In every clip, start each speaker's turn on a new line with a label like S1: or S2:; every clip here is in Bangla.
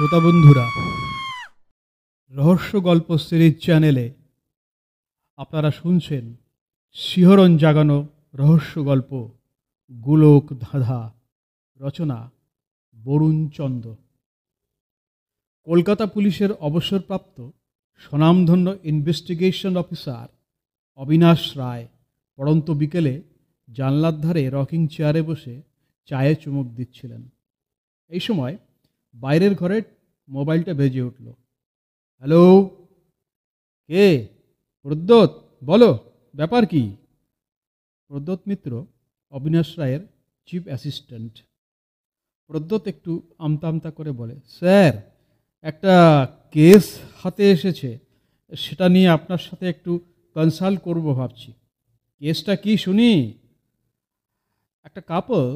S1: শ্রোতা বন্ধুরা, রহস্য গল্প সিরিজ চ্যানেলে আপনারা শুনছেন শিহরণ জাগানো রহস্য গল্প গোলক ধাঁধা। রচনা বরুণ চন্দ। কলকাতা পুলিশের অবসরপ্রাপ্ত স্বনামধন্য ইনভেস্টিগেশন অফিসার অবিনাশ রায় পড়ন্ত বিকেলে জানলার ধারে রকিং চেয়ারে বসে চায়ে চুমুক দিচ্ছিলেন। এই সময় বাইরের ঘরে মোবাইলটা বেজে উঠল। হ্যালো, কে? প্রদ্যোৎ, বলো, ব্যাপার কি? প্রদ্যোৎ মিত্র অবিনাশ রায়ের চিফ অ্যাসিস্ট্যান্ট। প্রদ্যোৎ একটু আমতা আমতা করে বলে, স্যার, একটা কেস হাতে এসেছে, সেটা নিয়ে আপনার সাথে একটু কনসাল্ট করব ভাবছি। কেসটা কি শুনি? একটা কাপল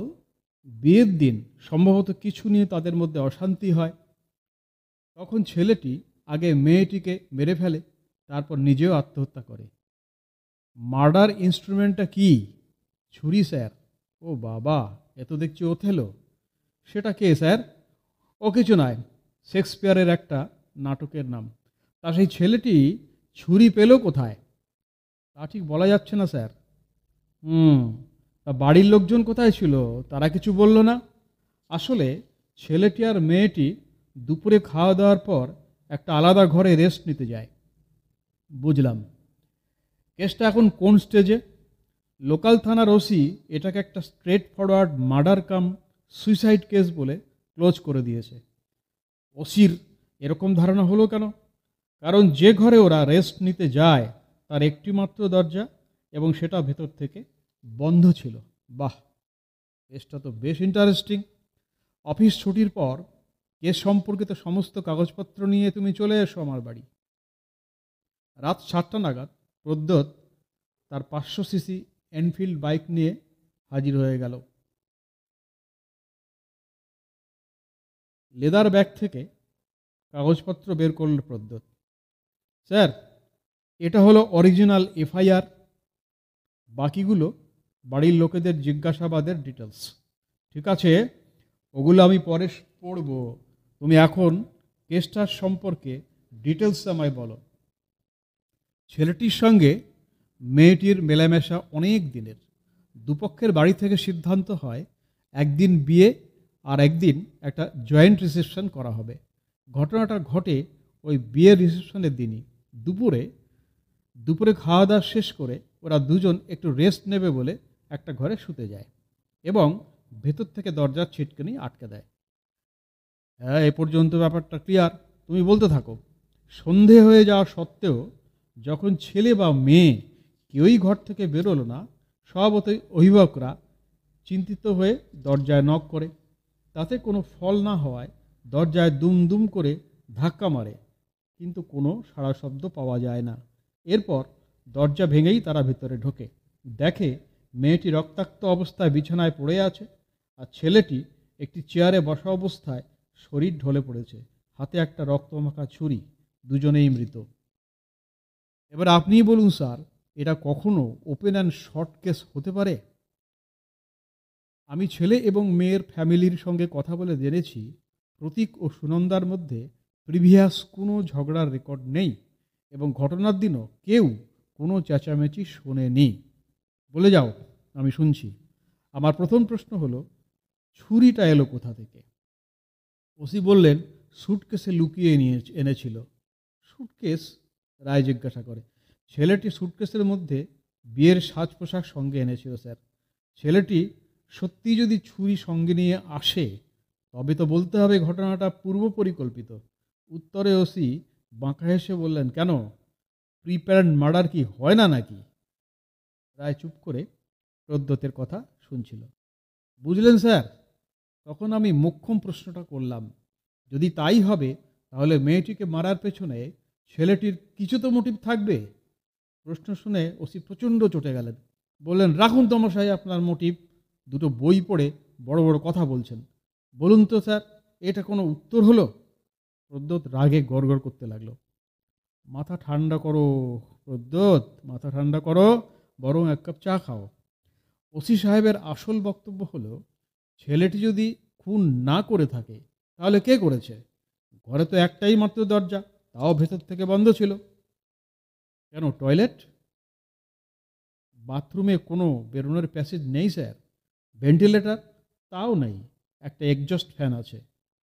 S1: বিয়ের দিন সম্ভবত কিছু নিয়ে তাদের মধ্যে অশান্তি হয়। তখন ছেলেটি আগে মেয়েটিকে মেরে ফেলে, তারপর নিজেও আত্মহত্যা করে। মার্ডার ইনস্ট্রুমেন্টটা কি? ছুরি স্যার। ও বাবা, এত দেখছি ওথেলো। সেটা কে স্যার? ও কিছু নয়, শেক্সপিয়ারের একটা নাটকের নাম। তা সেই ছেলেটি ছুরি পেল কোথায়? তা ঠিক বলা যাচ্ছে না স্যার। তা বাড়ির লোকজন কোথায় ছিল? তারা কিছু বলল না? আসলে ছেলেটি আর মেয়েটি দুপুরে খাওয়া দাওয়ার পর একটা আলাদা ঘরে রেস্ট নিতে যায়। বুঝলাম। কেসটা এখন কোন স্টেজে? লোকাল থানার ওসি এটাকে একটা স্ট্রেট ফরওয়ার্ড মার্ডার কাম সুইসাইড কেস বলে ক্লোজ করে দিয়েছে। ওসির এরকম ধারণা হলো কেন? কারণ যে ঘরে ওরা রেস্ট নিতে যায় তার একটি মাত্র দরজা, এবং সেটা ভেতর থেকে বন্ধ ছিল। বাহ, কেসটা তো বেশ ইন্টারেস্টিং। অফিস ছুটির পর কেস সম্পর্কিত সমস্ত কাগজপত্র নিয়ে তুমি চলে এসো আমার বাড়ি। রাত 7টা নাগাদ প্রদ্যোৎ তার 500 সিসি এনফিল্ড বাইক নিয়ে হাজির হয়ে গেল। লেদার ব্যাগ থেকে কাগজপত্র বের করল প্রদ্যোৎ। স্যার, এটা হলো অরিজিনাল এফআইআর, বাকিগুলো বাড়ির লোকেদের জিজ্ঞাসাবাদের ডিটেলস। ঠিক আছে, ওগুলো আমি পরে পড়ব। তুমি এখন কেসটার সম্পর্কে ডিটেলস আমায় বলো। ছেলেটির সঙ্গে মেয়েটির মেলামেশা অনেক দিনের। দুপক্ষের বাড়ি থেকে সিদ্ধান্ত হয় একদিন বিয়ে আর একদিন একটা জয়েন্ট রিসেপশন করা হবে। ঘটনাটা ঘটে ওই বিয়ের রিসেপশনের দিনই। দুপুরে খাওয়া দাওয়া শেষ করে ওরা দুজন একটু রেস্ট নেবে বলে একটা ঘরে শুতে যায় এবং ভেতর থেকে দরজার ছিটকানি আটকে দেয়। হ্যাঁ, এ পর্যন্ত ব্যাপারটা ক্লিয়ার। তুমি বলতে থাকো। সন্ধে হয়ে যাওয়া সত্ত্বেও যখন ছেলে বা মেয়ে কেউই ঘর থেকে বেরোলো না, স্বভাবতই অভিভাবকরা চিন্তিত হয়ে দরজায় নক করে। তাতে কোনো ফল না হওয়ায় দরজায় দুম দুম করে ধাক্কা মারে, কিন্তু কোনো সাড়া শব্দ পাওয়া যায় না। এরপর দরজা ভেঙেই তারা ভেতরে ঢোকে। দেখে মেয়েটি রক্তাক্ত অবস্থায় বিছানায় পড়ে আছে, আর ছেলেটি একটি চেয়ারে বসা অবস্থায় শরীর ঢলে পড়েছে, হাতে একটা রক্তমাখা ছুরি। দুজনেই মৃত। এবার আপনিই বলুন স্যার, এটা কখনো ওপেন অ্যান্ড শর্ট কেস হতে পারে? আমি ছেলে এবং মেয়ের ফ্যামিলির সঙ্গে কথা বলে জেনেছি প্রতীক ও সুনন্দার মধ্যে প্রিভিয়াস কোনো ঝগড়ার রেকর্ড নেই, এবং ঘটনার দিনও কেউ কোনো চেঁচামেচি শোনেনি। বলে যাও, আমি শুনছি। আমার প্রথম প্রশ্ন হলো, ছুরিটা এলো কোথা থেকে? ওসি বললেন, সুটকেসে লুকিয়ে নিয়ে এনেছিল। সুটকেস? রায় জিজ্ঞাসা করে। ছেলেটি সুটকেসের মধ্যে বিয়ের সাজ পোশাক সঙ্গে এনেছিল স্যার। ছেলেটি সত্যি যদি ছুরি সঙ্গে নিয়ে আসে তবে তো বলতে হবে ঘটনাটা পূর্ব পরিকল্পিত। উত্তরে ওসি বাঁকা হেসে বললেন, কেন, প্রিপ্যারেড মার্ডার কি হয় না নাকি? রায় চুপ করে প্রদ্যোতের কথা শুনছিল। বুঝলেন স্যার, তখন আমি মোক্ষম প্রশ্নটা করলাম, যদি তাই হবে তাহলে মেয়েটিকে মারার পেছনে ছেলেটির কিছু তো মোটিভ থাকবে। প্রশ্ন শুনে ওসি প্রচণ্ড চটে গেলেন। বললেন, রাখুন তো মশাই আপনার মোটিভ, দুটো বই পড়ে বড় বড় কথা বলছেন। বলুন তো স্যার, এটা কোনো উত্তর হলো? প্রদ্যোৎ রাগে গড়গড় করতে লাগলো। মাথা ঠান্ডা করো প্রদ্যোৎ, মাথা ঠান্ডা করো, বরং এক কাপ চা খাও। ওসি সাহেবের আসল বক্তব্য হলো, ছেলেটি যদি খুন না করে থাকে তাহলে কে করেছে? ঘরে তো একটাই মাত্র দরজা, তাও ভেতর থেকে বন্ধ ছিল। কেন, টয়লেট? বাথরুমে কোনো বেরোনোর প্যাসেজ নেই স্যার। ভেন্টিলেটর? তাও নেই। একটা এগজস্ট ফ্যান আছে।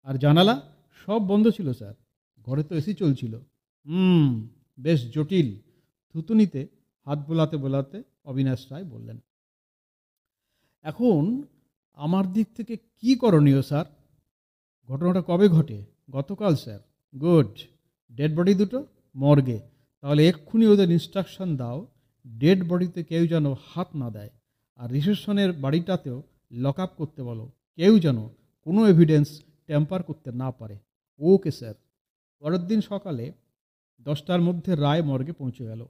S1: আর জানালা? সব বন্ধ ছিল স্যার। ঘরে তো এসি চলছিল। হুম, বেশ জটিল। থুতুনিতে হাত বোলাতে বোলাতে অবিনাশ রায় বললেন, এখন আমার দিক থেকে কি করণীয় স্যার? ঘটনাটা কবে ঘটে? গতকাল স্যার। গুড। ডেড বডি দুটো মর্গে। তাহলে এক্ষুনি ওদের ইনস্ট্রাকশন দাও, ডেড বডিতে কেউ যেন হাত না দেয়। আর রিসেপশনের বাড়িটাতেও লক আপ করতে বলো, কেউ যেন কোনো এভিডেন্স ট্যাম্পার করতে না পারে। Okay sir. পরের দিন সকালে 10টার মধ্যে রায় মর্গে পৌঁছে গেল।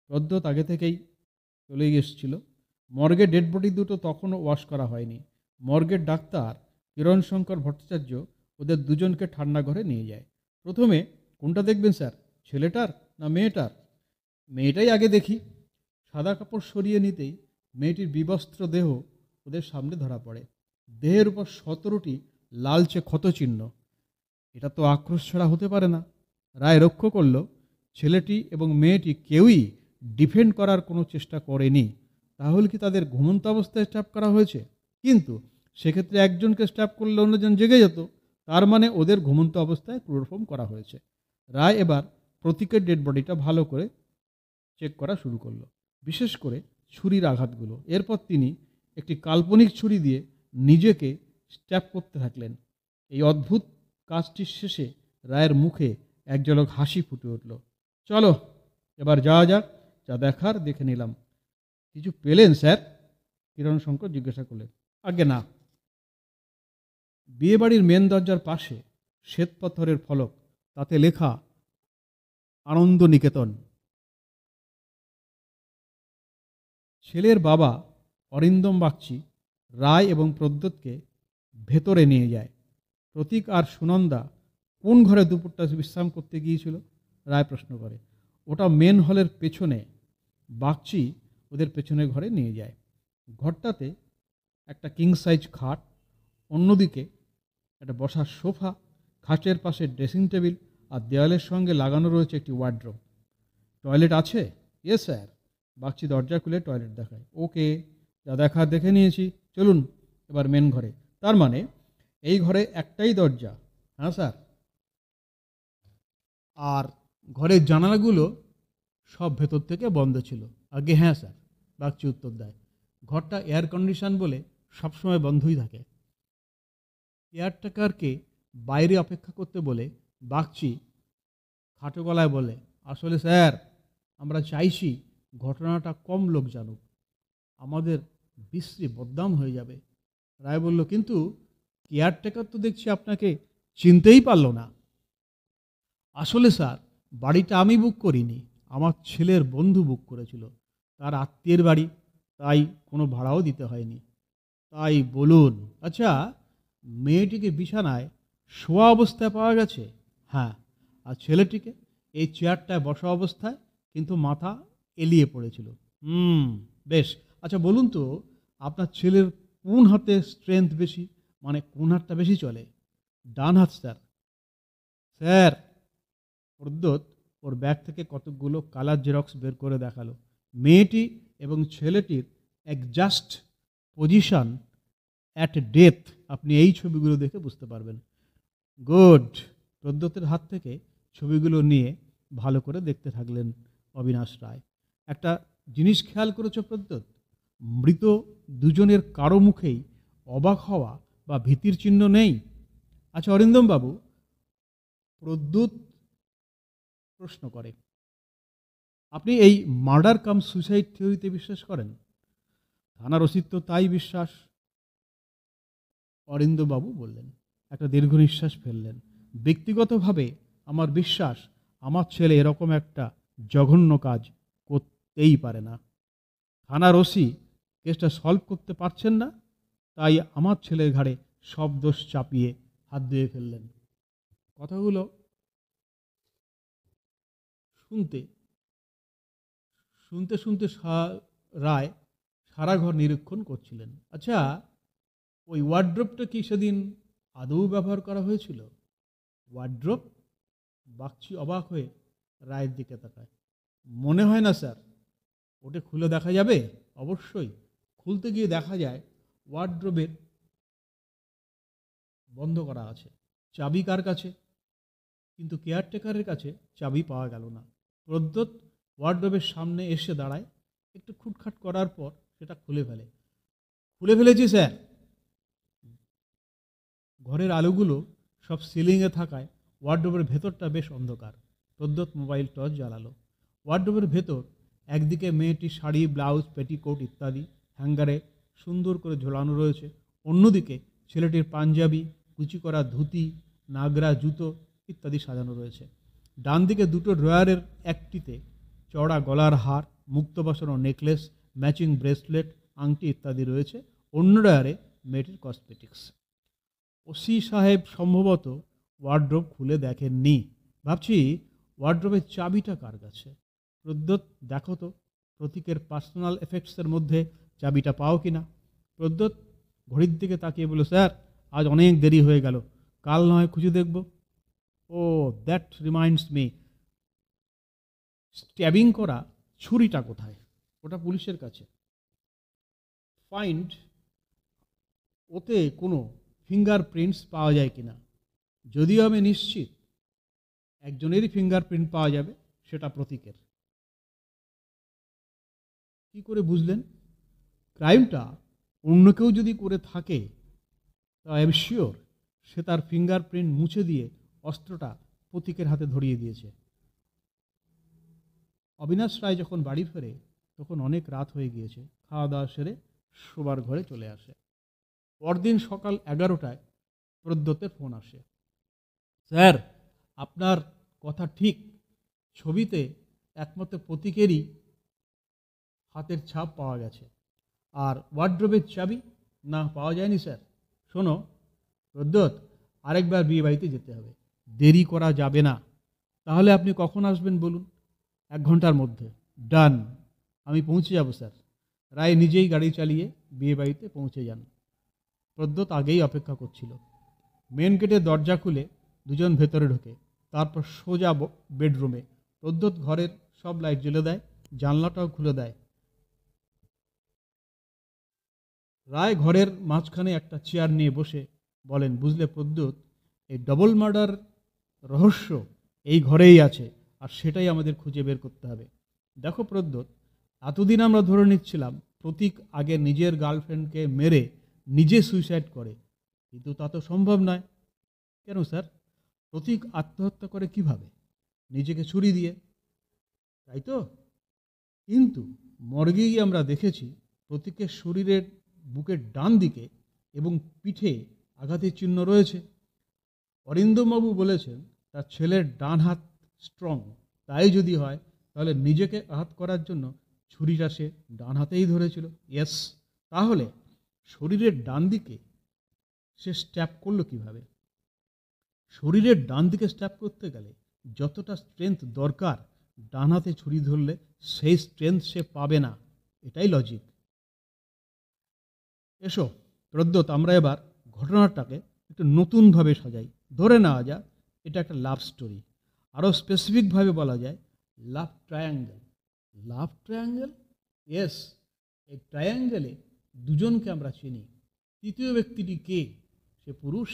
S1: প্রদ্যোৎ আগে থেকেই চলেই এসেছিল। মর্গে ডেড বডি দুটো তখনও ওয়াশ করা হয়নি। মর্গের ডাক্তার কিরণশঙ্কর ভট্টাচার্য ওদের দুজনকে ঠান্ডা ঘরে নিয়ে যায়। প্রথমে কোনটা দেখবেন স্যার, ছেলেটার না মেয়েটার? মেয়েটাই আগে দেখি। সাদা কাপড় সরিয়ে নিতেই মেয়েটির বিবস্ত্র দেহ ওদের সামনে ধরা পড়ে। দেহের উপর 17টি লালচে ক্ষতচিহ্ন। এটা তো আক্রোশ ছাড়া হতে পারে না। রায় লক্ষ্য করল, ছেলেটি এবং মেয়েটি কেউই ডিফেন্ড করার কোনো চেষ্টা করেনি। তাহলে কি তাদের ঘুমন্ত অবস্থায় স্ট্যাপ করা হয়েছে? কিন্তু সেক্ষেত্রে একজনকে স্ট্যাপ করলে অন্যজন জেগে যেত। তার মানে ওদের ঘুমন্ত অবস্থায় ক্লোরোফর্ম করা হয়েছে। রায় এবার প্রতীকের ডেড বডিটা ভালো করে চেক করা শুরু করলো, বিশেষ করে ছুরির আঘাতগুলো। এরপর তিনি একটি কাল্পনিক ছুরি দিয়ে নিজেকে স্ট্যাপ করতে থাকলেন। এই অদ্ভুত কাজটির শেষে রায়ের মুখে এক ঝলক হাসি ফুটে উঠল। চলো এবার যাওয়া যাক, যা দেখার দেখে নিলাম। কিছু পেলেন স্যার? কিরণশঙ্কর জিজ্ঞাসা করলেন। আগে না। বিয়েবাড়ির মেন দরজার পাশে শ্বেতপাথরের ফলক, তাতে লেখা আনন্দ নিকেতন। ছেলের বাবা অরিন্দম বাগচি রায় এবং প্রদ্যোৎকে ভেতরে নিয়ে যায়। প্রতীক আর সুনন্দা কোন ঘরে দুপুরটা বিশ্রাম করতে গিয়েছিল? রায় প্রশ্ন করে। ওটা মেন হলের পেছনে। বাগচি ওদের পেছনের ঘরে নিয়ে যায়। ঘরটাতে একটা কিং সাইজ খাট, অন্যদিকে একটা বসার সোফা, খাটের পাশে ড্রেসিং টেবিল, আর দেওয়ালের সঙ্গে লাগানো রয়েছে একটি ওয়ার্ড্রোব। টয়লেট আছে? Yes sir. বাগচি দরজা খুলে টয়লেট দেখায়। ওকে, যা দেখার দেখে নিয়েছি, চলুন এবার মেন ঘরে। তার মানে এই ঘরে একটাই দরজা? হ্যাঁ স্যার। আর ঘরের জানালাগুলো সব ভেতর থেকে বন্ধ ছিল? আগে হ্যাঁ স্যার, বাগচি উত্তর দেয়। ঘরটা এয়ার কন্ডিশন বলে সবসময় বন্ধই থাকে। কেয়ারটেকারকে বাইরে অপেক্ষা করতে বলে বাগচি খাটো গলায় বলে, আসলে স্যার, আমরা চাইছি ঘটনাটা কম লোক জানুক, আমাদের বিশ্রী বদনাম হয়ে যাবে। রায় বলল, কিন্তু কেয়ারটেকার তো দেখছি আপনাকে চিনতেই পারল না। আসলে স্যার, বাড়িটা আমি বুক করিনি, আমার ছেলের বন্ধু বুক করেছিল। তার আত্মীয়ের বাড়ি, তাই কোনো ভাড়াও দিতে হয়নি। তাই বলুন, আচ্ছা, মেয়েটিকে বিছানায় শোয়া অবস্থায় পাওয়া গেছে? হ্যাঁ। আর ছেলেটিকে এই চেয়ারটায় বসা অবস্থায়, কিন্তু মাথা এলিয়ে পড়েছিল। বেশ। আচ্ছা বলুন তো, আপনার ছেলের কোন হাতে স্ট্রেংথ বেশি, মানে কোন হাতটা বেশি চলে? ডান হাত স্যার। স্যার, প্রদ্যোৎ ওর ব্যাগ থেকে কতকগুলো কালার জেরক্স বের করে দেখালো। মেয়েটি এবং ছেলেটির একজাস্ট পজিশন অ্যাট ডেথ আপনি এই ছবিগুলো দেখে বুঝতে পারবেন। গুড। প্রদ্যোতের হাত থেকে ছবিগুলো নিয়ে ভালো করে দেখতে থাকলেন অবিনাশ রায়। একটা জিনিস খেয়াল করেছো প্রদ্যোৎ? মৃত দুজনের কারো মুখেই অবাক হওয়া বা ভীতির চিহ্ন নেই। আচ্ছা অরিন্দম বাবু, প্রদ্যোৎ প্রশ্ন করে, আপনি এই মার্ডার কাম সুইসাইড থিওরিতে বিশ্বাস করেন? থানার অস্তিত্ব তাই বিশ্বাস। অরিন্দমবাবু বললেন, একটা দীর্ঘ নিঃশ্বাস ফেললেন। ব্যক্তিগতভাবে আমার বিশ্বাস, আমার ছেলে এরকম একটা জঘন্য কাজ করতেই পারে না। থানার ওসি কেসটা সলভ করতে পারছেন না, তাই আমার ছেলের ঘাড়ে সব দোষ চাপিয়ে হাত দিয়ে ফেললেন। কথাগুলো শুনতে শুনতে শুনতে রায় সারা ঘর নিরীক্ষণ করছিলেন। আচ্ছা, ওই ওয়ার্ড্রোবটা কি সেদিন আদৌ ব্যবহার করা হয়েছিল? ওয়ার্ড্রোব? বাগচি অবাক হয়ে রায়ের দিকে তাকায়। মনে হয় না স্যার, ওটা খুলে দেখা যাবে? অবশ্যই। খুলতে গিয়ে দেখা যায় ওয়ার্ড্রোবের বন্ধ করা আছে। চাবি কার কাছে? কিন্তু কেয়ারটেকারের কাছে চাবি পাওয়া গেল না। প্রদ্যোৎ ওয়ার্ড্রোবের সামনে এসে দাঁড়ায়, একটু খুটখাট করার পর সেটা খুলে ফেলে। খুলে ফেলেছি স্যার। ঘরের আলোগুলো সব সিলিংয়ে থাকায় ওয়ার্ড্রোবের ভেতরটা বেশ অন্ধকার। প্রদ্যোৎ মোবাইল টর্চ জ্বালালো। ওয়ার্ড্রোবের ভেতর একদিকে মেয়েটির শাড়ি, ব্লাউজ, পেটিকোট ইত্যাদি হ্যাঙ্গারে সুন্দর করে ঝোলানো রয়েছে। অন্যদিকে ছেলেটির পাঞ্জাবি, কুচি করা ধুতি, নাগরা জুতো ইত্যাদি সাজানো রয়েছে। ডান দিকে দুটো ড্রয়ারের একটিতে চওড়া গলার হার, মুক্ত বসানো নেকলেস, ম্যাচিং ব্রেসলেট, আংটি ইত্যাদি রয়েছে। অন্য ড্রয়ারে মেয়েটির কসমেটিক্স। ওসি সাহেব সম্ভবত ওয়ার্ড্রোব খুলে দেখেননি। ভাবছি ওয়ার্ড্রোবের চাবিটা কার কাছে? প্রদ্যোৎ, দেখো তো প্রতীকের পার্সোনাল এফেক্টসের মধ্যে চাবিটা পাও কিনা। প্রদ্যোৎ ঘড়ির দিকে তাকিয়ে বলল, স্যার আজ অনেক দেরি হয়ে গেল, কাল না হয় খুঁজে দেখব। ও দ্যাট রিমাইন্ডস মি, স্ট্যাবিং করা ছুরিটা কোথায়? ওটা পুলিশের কাছে। ফাইন্ড ওতে কোনো ফিঙ্গারপ্রিন্টস পাওয়া যায় কিনা। যদিও আমি নিশ্চিত একজনেরই ফিঙ্গারপ্রিন্ট পাওয়া যাবে, সেটা প্রতীকের। কি করে বুঝলেন? ক্রাইমটা অন্য কেউ যদি করে থাকে, তা আই এম শিওর সে তার ফিঙ্গারপ্রিন্ট মুছে দিয়ে অস্ত্রটা প্রতীকের হাতে ধরিয়ে দিয়েছে। অবিনাশ রায় যখন বাড়ি ফেরে তখন অনেক রাত হয়ে গিয়েছে। খাওয়া দাওয়া সেরে শোবার ঘরে চলে আসে। পরদিন সকাল 11টায় প্রদ্যোতের ফোন আসে। স্যার, আপনার কথা ঠিক, ছবিতে একমাত্র প্রতীকেরই হাতের ছাপ পাওয়া গেছে। আর ওয়ার্ড্রোবের চাবি না, পাওয়া যায়নি স্যার। শোনো প্রদ্যোৎ, আরেকবার বিয়ে বাড়িতে যেতে হবে, দেরি করা যাবে না। তাহলে আপনি কখন আসবেন বলুন? 1 ঘন্টার মধ্যে। ডান, আমি পৌঁছে যাব স্যার। রায় নিজেই গাড়ি চালিয়ে বিয়ে বাড়িতে পৌঁছে যান। প্রদ্যোৎ আগেই অপেক্ষা করছিল। মেন গেটের দরজা খুলে দুজন ভেতরে ঢোকে, তারপর সোজা বেডরুমে। প্রদ্যোৎ ঘরের সব লাইট জ্বেলে দেয়, জানলাটাও খুলে দেয়। রায় ঘরের মাঝখানে একটা চেয়ার নিয়ে বসে বলেন, বুঝলে প্রদ্যোৎ, এই ডবল মার্ডার রহস্য এই ঘরেই আছে, আর সেটাই আমাদের খুঁজে বের করতে হবে। দেখো প্রদ্যোৎ, এতদিন আমরা ধরে নিচ্ছিলাম প্রতীক আগে নিজের গার্লফ্রেন্ডকে মেরে নিজে সুইসাইড করে, কিন্তু তা তো সম্ভব নয়। কেন স্যার? প্রতীক আত্মহত্যা করে কিভাবে? নিজেকে ছুরি দিয়ে, তাই তো? কিন্তু মর্গে গিয়ে আমরা দেখেছি প্রতীকের শরীরের বুকের ডান দিকে এবং পিঠে আঘাতের চিহ্ন রয়েছে। অরিন্দমবাবু বলেছেন তার ছেলের ডান হাত স্ট্রং, তাই যদি হয় তাহলে নিজেকে আঘাত করার জন্য ছুরিটা সে ডান হাতেই ধরেছিল। ইয়েস, তাহলে শরীরের ডান দিকে সে স্ট্যাপ করলো কিভাবে? শরীরের ডান দিকে স্ট্যাপ করতে গেলে যতটা স্ট্রেংথ দরকার ডান হাতে ছুরি ধরলে সেই স্ট্রেংথ সে পাবে না, এটাই লজিক। এসো প্রদ্যোৎ, আমরা এবার ঘটনাটাকে একটু নতুনভাবে সাজাই। ধরে নেওয়া যাক এটা একটা লাভ স্টোরি, আরও স্পেসিফিকভাবে বলা যায় লাভ ট্রায়াঙ্গেল। লাভ ট্রায়াঙ্গেল? ইয়েস, এই ট্রায়াঙ্গেলে দুজনকে আমরা চিনি। তৃতীয় ব্যক্তিটি কে? সে পুরুষ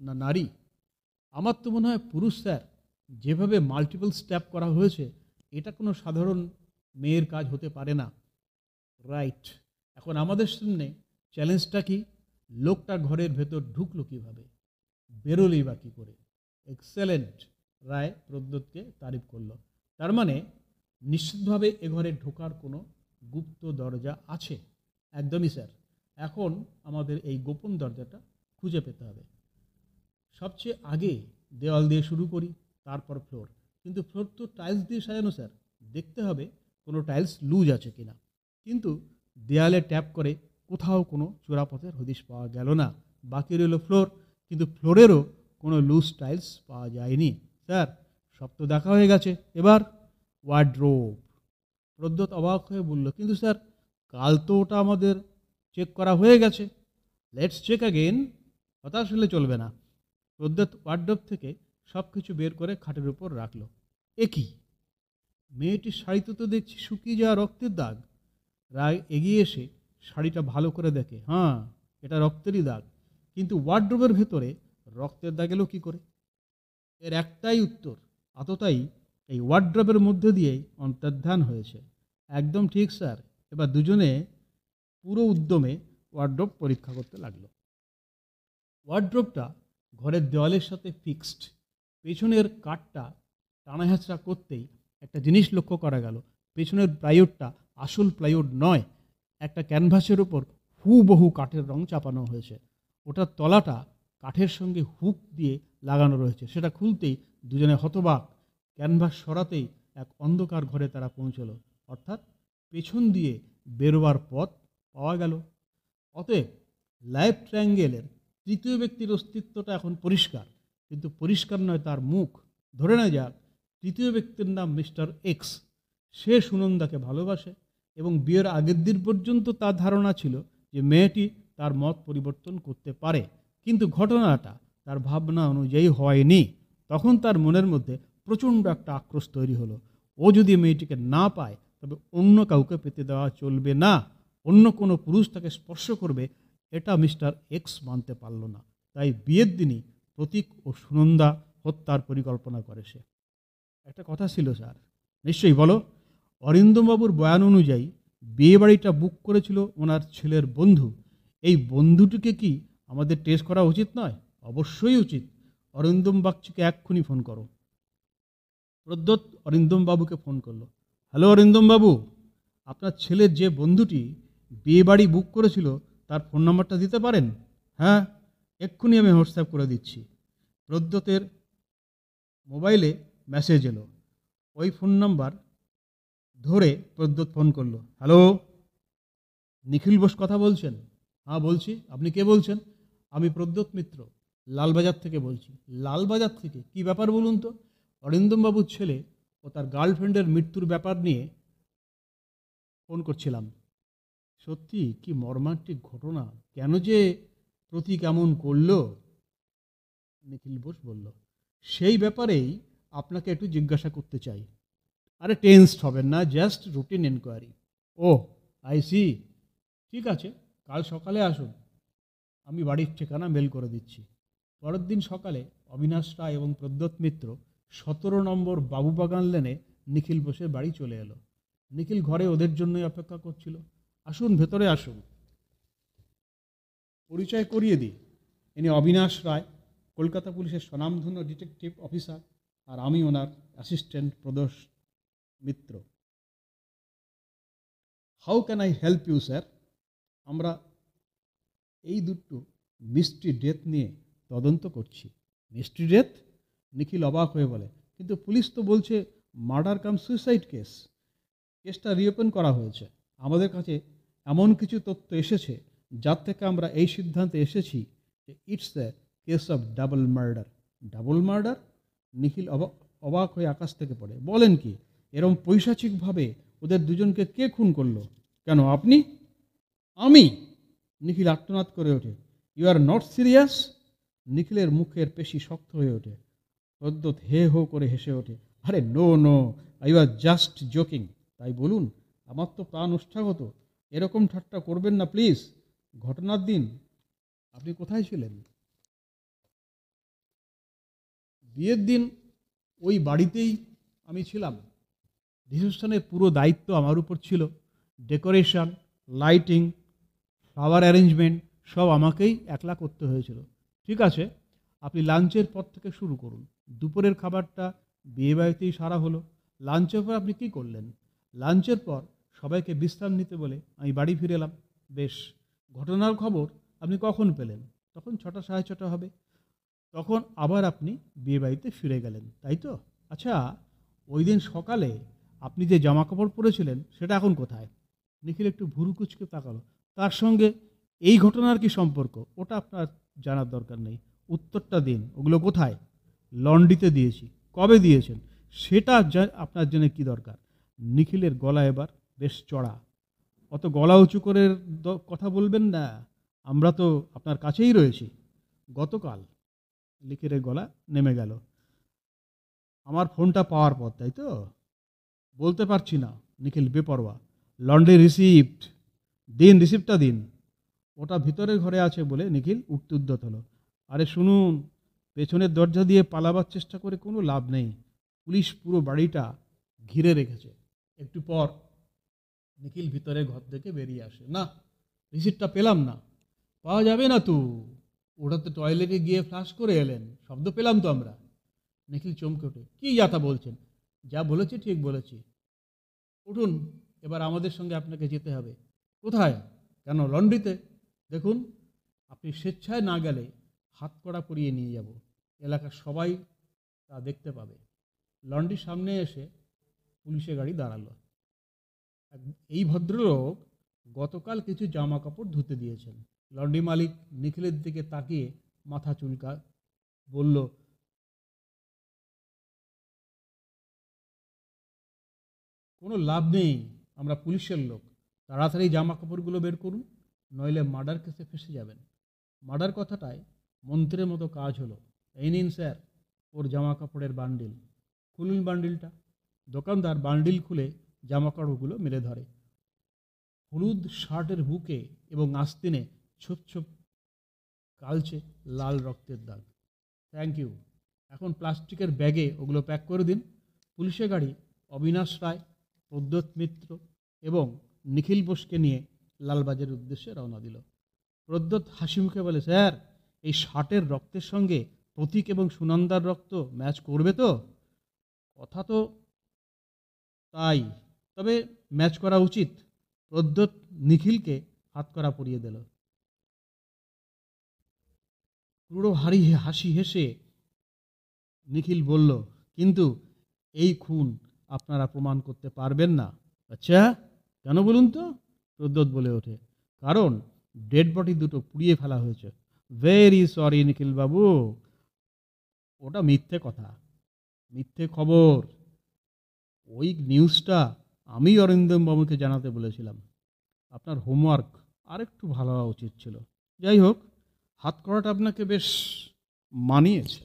S1: না নারী? আমার তো মনে হয় পুরুষ স্যার। যেভাবে মাল্টিপল স্ট্যাপ করা হয়েছে, এটা কোনো সাধারণ মেয়ের কাজ হতে পারে না। রাইট, এখন আমাদের সামনে চ্যালেঞ্জটা কি? লোকটা ঘরের ভেতর ঢুকলো কিভাবে, বেরোলেই বা কী করে? এক্সেলেন্ট, রায় প্রদ্যোৎকে তারিফ করলো। তার মানে নিশ্চিতভাবে এ ঘরে ঢোকার কোনো গুপ্ত দরজা আছে। একদমই স্যার। এখন আমাদের এই গোপন দরজাটা খুঁজে পেতে হবে। সবচেয়ে আগে দেওয়াল দিয়ে শুরু করি, তারপর ফ্লোর। কিন্তু ফ্লোর তো টাইলস দিয়ে সাজানো স্যার, দেখতে হবে কোনো টাইলস লুজ আছে কিনা। কিন্তু দেয়ালে ট্যাপ করে কোথাও কোনো চোরাপথের হদিশ পাওয়া গেল না। বাকি রইল ফ্লোর, কিন্তু ফ্লোরেরও কোনো লুজ টাইলস পাওয়া যায়নি। স্যার, সব তো দেখা হয়ে গেছে, এবার ওয়ার্ড্রোব। প্রদ্যোৎ অবাক হয়ে বলল, কিন্তু স্যার কাল তো ওটা আমাদের চেক করা হয়ে গেছে। Let's check again. হতাশ হলে চলবে না। প্রদ্যোৎ ওয়ার্ড্রোব থেকে সব কিছু বের করে খাটের উপর রাখলো। এ কি, মেয়েটির শাড়িতে তো দেখছি শুকিয়ে যাওয়া রক্তের দাগ। রায় এগিয়ে এসে শাড়িটা ভালো করে দেখে, হ্যাঁ, এটা রক্তেরই দাগ, কিন্তু ওয়ার্ড্রোবের ভেতরে রক্তের দাগ এলো কী করে? এর একটাই উত্তর, আততায়ী এই ওয়ার্ড্রোবের মধ্যে দিয়েই অন্তর্ধান হয়েছে। একদম ঠিক স্যার। এবার দুজনে পুরো উদ্যমে ওয়ার্ড্রোব পরীক্ষা করতে লাগলো। ওয়ার্ড্রোবটা ঘরের দেওয়ালের সাথে ফিক্সড। পেছনের কাঠটা টানা হেঁচড়া করতেই একটা জিনিস লক্ষ্য করা গেল, পেছনের প্লাইউডটা আসল প্লাইউড নয়, একটা ক্যানভাসের উপর হুবহু কাঠের রং চাপানো হয়েছে। ওটার তলাটা কাঠের সঙ্গে হুক দিয়ে লাগানো রয়েছে। সেটা খুলতেই দুজনে হতবাক। ক্যানভাস সরাতেই এক অন্ধকার ঘরে তারা পৌঁছলো, অর্থাৎ পেছন দিয়ে বেরোবার পথ পাওয়া গেল। অতএব লাইফ ট্রায়াঙ্গেলের তৃতীয় ব্যক্তির অস্তিত্বটা এখন পরিষ্কার, কিন্তু পরিষ্কার নয় তার মুখ। ধরে নেওয়া যাক তৃতীয় ব্যক্তির নাম মিস্টার এক্স। সে সুনন্দাকে ভালোবাসে এবং বিয়ের আগের দিন পর্যন্ত তার ধারণা ছিল যে মেয়েটি তার মত পরিবর্তন করতে পারে, কিন্তু ঘটনাটা তার ভাবনা অনুযায়ী হয়নি। তখন তার মনের মধ্যে প্রচণ্ড একটা আক্রোশ তৈরি হলো। ও যদি মেয়েটিকে না পায় তবে অন্য কাউকে পেতে দেওয়া চলবে না, অন্য কোনো পুরুষ তাকে স্পর্শ করবে, এটা মিস্টার এক্স মানতে পারল না। তাই বিয়ের দিনই প্রতীক ও সুনন্দা হত্যার পরিকল্পনা করে সে। একটা কথা ছিল স্যার, নিশ্চয়ই বলো। অরিন্দমবাবুর বয়ান অনুযায়ী বিয়ে বাড়িটা বুক করেছিল ওনার ছেলের বন্ধু। এই বন্ধুটিকে কি আমাদের টেস্ট করা উচিত নয়? অবশ্যই উচিত। অরিন্দম বাগচিকে এক্ষুনি ফোন করো। প্রদ্যোৎ অরিন্দম বাবুকে ফোন করলো। হ্যালো অরিন্দম বাবু, আপনার ছেলের যে বন্ধুটি বিয়ে বাড়ি বুক করেছিল তার ফোন নাম্বারটা দিতে পারেন? হ্যাঁ, এক্ষুনি আমি হোয়াটসঅ্যাপ করে দিচ্ছি। প্রদ্যোতের মোবাইলে মেসেজ এলো। ওই ফোন নাম্বার ধরে প্রদ্যোৎ ফোন করলো। হ্যালো, নিখিল বোস কথা বলছেন? হ্যাঁ বলছি, আপনি কে বলছেন? আমি প্রদ্যোৎ মিত্র, লালবাজার থেকে বলছি। লালবাজার থেকে? কি ব্যাপার বলুন তো? অরিন্দমবাবুর ছেলে ও তার গার্লফ্রেন্ডের মৃত্যুর ব্যাপার নিয়ে ফোন করছিলাম। সত্যি কি মর্মান্তিক ঘটনা, কেন যে প্রতীক এমন করলো? নিখিল বোস বলল, সেই ব্যাপারেই আপনাকে একটু জিজ্ঞাসা করতে চাই। আরে টেন্সড হবেন না, just routine enquiry. Oh I see, ঠিক আছে, কাল সকালে আসুন, আমি বাড়ির ঠিকানা মেল করে দিচ্ছি। পরের দিন সকালে অবিনাশ রায় এবং প্রদ্যোৎ মিত্র 17 নম্বর বাবুবাগান লেনে নিখিল বোসের বাড়ি চলে এলো। নিখিল ঘরে ওদের জন্যই অপেক্ষা করছিল। আসুন, ভেতরে আসুন, পরিচয় করিয়ে দিই। ইনি অবিনাশ রায়, কলকাতা পুলিশের স্বনামধন্য ডিটেকটিভ অফিসার, আর আমি ওনার assistant Pradosh Mitra. How can I help you sir? আমরা এই দুটো মিস্ট্রি ডেথ নিয়ে তদন্ত করছি। Mystery death? নিখিল অবাক হয়ে বলে, কিন্তু পুলিশ তো বলছে মার্ডার কাম সুইসাইড কেস। কেসটা রিওপেন করা হয়েছে। আমাদের কাছে এমন কিছু তথ্য এসেছে যার থেকে আমরা এই সিদ্ধান্তে এসেছি যে it's a case of double murder. Double murder? Nikhil অবাক হয়ে আকাশ থেকে পড়ে। বলেন কি? এরম পৈশাচিকভাবে ওদের দুজনকে কে খুন করলো? কেন আপনি? আমি? নিখিল আর্তনাদ করে ওঠে। You are not serious? নিখিলের মুখের পেশি শক্ত হয়ে ওঠে। প্রদ্যোৎ হে হো করে হেসে ওঠে। আরে no no, I was just joking. তাই বলুন, আমার তো প্রাণ ওষ্ঠাগত। এরকম ঠাট্টা করবেন না প্লিজ। ঘটনার দিন আপনি কোথায় ছিলেন? বিয়ের দিন ওই বাড়িতেই আমি ছিলাম। রিসেপশনের পুরো দায়িত্ব আমার উপর ছিল। ডেকোরেশন, লাইটিং, ফ্লাওয়ার অ্যারেঞ্জমেন্ট সব আমাকেই একলা করতে হয়েছিল। ঠিক আছে, আপনি লাঞ্চের পর থেকে শুরু করুন। দুপুরের খাবারটা বিয়েবাড়িতেই সারা হলো। লাঞ্চের পর আপনি কী করলেন? লাঞ্চের পর সবাইকে বিশ্রাম নিতে বলে আমি বাড়ি ফিরে এলাম। বেশ, ঘটনার খবর আপনি কখন পেলেন? তখন 6টা 6:30 হবে। তখন আবার আপনি বিয়েবাড়িতে ফিরে গেলেন, তাই তো? আচ্ছা, ওই দিন সকালে আপনি যে জামা কাপড় পরেছিলেন সেটা এখন কোথায়? নিখিল একটু ভুরু কুচকে তাকালো। তার সঙ্গে এই ঘটনার কি সম্পর্ক? ওটা আপনার জানার দরকার নেই। উত্তরটা দিন, ওগুলো কোথায়? লন্ড্রিতে দিয়েছি। কবে দিয়েছেন? সেটা আপনার জন্য কি দরকার? নিখিলের গলা এবার বেশ চড়া। অত গলা উঁচু করে কথা বলবেন না, আমরা তো আপনার কাছেই রয়েছি। গতকাল। নিখিলের গলা নেমে গেল। আমার ফোনটা পাওয়ার পর, তাই তো? বলতে পারছি না। নিখিল বেপরোয়া। লন্ড্রি রিসিপ্ট দিন, রিসিপ্টটা দিন। ওটা ভিতরের ঘরে আছে বলে নিখিল উঠতে উদ্যত হলো। আরে শুনুন, পেছনের দরজা দিয়ে পালাবার চেষ্টা করে কোনো লাভ নেই। পুলিশ পুরো বাড়িটা ঘিরে রেখেছে। একটু পর নিখিল ভিতরে ঘর থেকে বেরিয়ে আসে। না, রিসিপ্টটা পেলাম না। পাওয়া যাবে না তো, ওটা তো টয়লেটে গিয়ে ফ্লাশ করে এলেন, শব্দ পেলাম তো আমরা। নিখিল চমকে ওঠে। কি যাতা বলছেন? যা বলেছি ঠিক বলেছি। উঠুন, এবার আমাদের সঙ্গে আপনাকে যেতে হবে। কোথায়? কেন, লন্ড্রিতে। দেখুন, আপনি স্বেচ্ছায় না গেলে হাতকড়া পরিয়ে নিয়ে যাব। এলাকার সবাই তা দেখতে পাবে। লন্ড্রির সামনে এসে পুলিশের গাড়ি দাঁড়ালো। এই ভদ্রলোক গতকাল কিছু জামা কাপড় ধুতে দিয়েছেন। লন্ড্রি মালিক নিখিলের দিকে তাকিয়ে মাথা চুলকা বলল, কোনো লাভ নেই, আমরা পুলিশের লোক। তাড়াতাড়ি জামা কাপড়গুলো বের করুন, নইলে মার্ডার কেসে ফেসে যাবেন। মার্ডার কথাটায় মন্ত্রের মতো কাজ হলো। এই নিন স্যার ওর জামা কাপড়ের বান্ডিল। খুলুন বান্ডিলটা। দোকানদার বান্ডিল খুলে জামা কাপড়গুলো মেলে ধরে। হলুদ শার্টের বুকে এবং আস্তিনে ছোপ ছোপ কালচে লাল রক্তের দাগ। Thank you. এখন প্লাস্টিকের ব্যাগে ওগুলো প্যাক করে দিন। পুলিশের গাড়ি অবিনাশ রায়, প্রদ্যোৎ মিত্র এবং নিখিল বোসকে নিয়ে লালবাজারের উদ্দেশ্যে রওনা দিল। প্রদ্যোৎ হাসি মুখে বলে, স্যার, এই শার্টের রক্তের সঙ্গে প্রতীক এবং সুনন্দার রক্ত ম্যাচ করবে তো? কথা তো তাই, তবে ম্যাচ করা উচিত। প্রদ্যোৎ নিখিলকে হাতকড়া পরিয়ে দিল। পুরো হাসি হেসে নিখিল বলল, কিন্তু এই খুন আপনারা প্রমাণ করতে পারবেন না। আচ্ছা, কেন বলুন তো? প্রদ্যোৎ বলে ওঠে, কারণ ডেড বডি দুটো পুড়িয়ে ফেলা হয়েছে। ভেরি সরি নিখিল বাবু, ওটা মিথ্যে কথা, মিথ্যে খবর। ওই নিউজটা আমি অরিন্দম বাবুকে জানাতে বলেছিলাম। আপনার হোমওয়ার্ক আরেকটু ভালো হওয়া উচিত ছিল। যাই হোক, হাতকড়াটা আপনাকে বেশ মানিয়েছে।